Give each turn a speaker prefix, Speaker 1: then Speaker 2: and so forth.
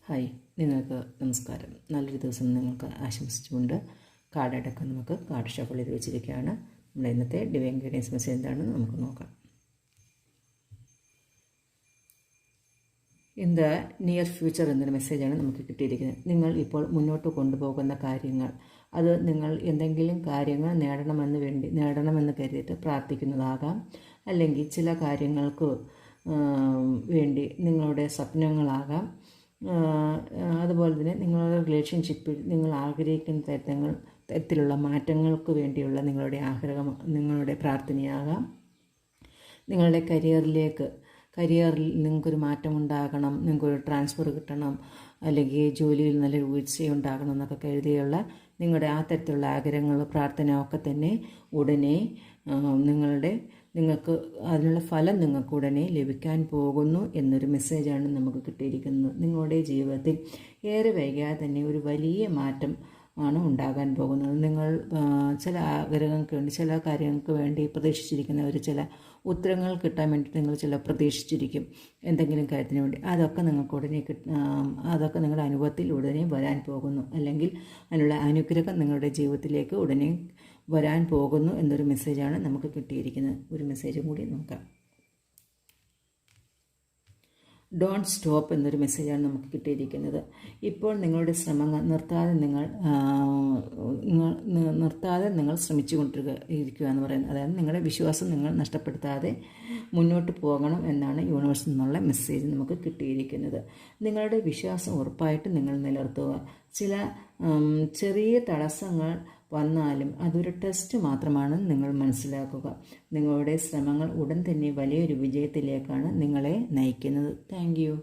Speaker 1: Hi, നിങ്ങൾക്ക് നമസ്കാരം. നല്ലൊരു ദിവസം നിങ്ങൾക്ക് ആശംസിച്ചുകൊണ്ട് കാർഡായിട്ടൊക്കെ നമുക്ക് കാർഡ് ഷഫിൾ ചെയ്ത് വെച്ചിരിക്കുകയാണ്. നമ്മുടെ ഇന്നത്തെ ഡിവൈൻ ഗൈഡൻസ് മെസ്സേജ് എന്താണെന്ന് നമുക്ക് നോക്കാം. ഇൻ ദ നിയർ ഫ്യൂച്ചർ എന്നൊരു മെസ്സേജാണ് നമുക്ക് കിട്ടിയിരിക്കുന്നത്. നിങ്ങൾ ഇപ്പോൾ മുന്നോട്ട് കൊണ്ടുപോകുന്ന കാര്യങ്ങൾ, അത് നിങ്ങൾ എന്തെങ്കിലും കാര്യങ്ങൾ നേടണമെന്ന് കരുതിയിട്ട് പ്രാർത്ഥിക്കുന്നതാകാം, അല്ലെങ്കിൽ ചില കാര്യങ്ങൾക്ക് വേണ്ടി നിങ്ങളുടെ സ്വപ്നങ്ങളാകാം. അതുപോലെ തന്നെ നിങ്ങളുടെ റിലേഷൻഷിപ്പിൽ നിങ്ങൾ ആഗ്രഹിക്കുന്ന തരത്തിലുള്ള മാറ്റങ്ങൾക്ക് വേണ്ടിയുള്ള നിങ്ങളുടെ ആഗ്രഹം, നിങ്ങളുടെ പ്രാർത്ഥനയാകാം. നിങ്ങളുടെ കരിയറിൽ നിങ്ങൾക്കൊരു മാറ്റമുണ്ടാകണം, നിങ്ങൾക്കൊരു ട്രാൻസ്ഫർ കിട്ടണം, അല്ലെങ്കിൽ ജോലിയിൽ നല്ലൊരു വീഴ്ചയുണ്ടാകണം എന്നൊക്കെ കരുതിയുള്ള നിങ്ങളുടെ ആ തരത്തിലുള്ള ആഗ്രഹങ്ങൾ, പ്രാർത്ഥന ഒക്കെ തന്നെ ഉടനെ നിങ്ങൾക്ക് അതിനുള്ള ഫലം നിങ്ങൾക്ക് ഉടനെ ലഭിക്കാൻ പോകുന്നു എന്നൊരു മെസ്സേജാണ് നമുക്ക് കിട്ടിയിരിക്കുന്നത്. നിങ്ങളുടെ ജീവിതത്തിൽ ഏറെ വൈകാതെ തന്നെ ഒരു വലിയ മാറ്റം ആണ് ഉണ്ടാകാൻ പോകുന്നത്. നിങ്ങൾ ചില ആഗ്രഹങ്ങൾക്ക് വേണ്ടി, ചില കാര്യങ്ങൾക്ക് വേണ്ടി പ്രതീക്ഷിച്ചിരിക്കുന്ന ചില ഉത്തരങ്ങൾ കിട്ടാൻ വേണ്ടിയിട്ട് നിങ്ങൾ ചില പ്രതീക്ഷിച്ചിരിക്കും എന്തെങ്കിലും കാര്യത്തിന് വേണ്ടി. അതൊക്കെ നിങ്ങൾക്ക് ഉടനെ അതൊക്കെ നിങ്ങളുടെ അനുഭവത്തിൽ ഉടനെ വരാൻ പോകുന്നു, അല്ലെങ്കിൽ അതിനുള്ള അനുഗ്രഹം നിങ്ങളുടെ ജീവിതത്തിലേക്ക് ഉടനെ വരാൻ പോകുന്നു എന്നൊരു മെസ്സേജാണ് നമുക്ക് കിട്ടിയിരിക്കുന്നത്. ഒരു മെസ്സേജും കൂടി നോക്കാം. ഡോണ്ട് സ്റ്റോപ്പ് എന്നൊരു മെസ്സേജാണ് നമുക്ക് കിട്ടിയിരിക്കുന്നത്. ഇപ്പോൾ നിങ്ങളുടെ ശ്രമങ്ങൾ നിർത്താതെ നിങ്ങൾ ശ്രമിച്ചു ഇരിക്കുക എന്ന് പറയുന്നത്, അതായത് നിങ്ങളുടെ വിശ്വാസം നിങ്ങൾ നഷ്ടപ്പെടുത്താതെ മുന്നോട്ട് പോകണം എന്നാണ് യൂണിവേഴ്സിൽ നിന്നുള്ള മെസ്സേജ് നമുക്ക് കിട്ടിയിരിക്കുന്നത്. നിങ്ങളുടെ വിശ്വാസം ഉറപ്പായിട്ട് നിങ്ങൾ നിലനിർത്തുക. ചില ചെറിയ തടസ്സങ്ങൾ വന്നാലും അതൊരു ടെസ്റ്റ് മാത്രമാണ് നിങ്ങൾ മനസ്സിലാക്കുക. നിങ്ങളുടെ ശ്രമങ്ങൾ ഉടൻ തന്നെ വലിയൊരു വിജയത്തിലേക്കാണ് നിങ്ങളെ നയിക്കുന്നത്. Thank you.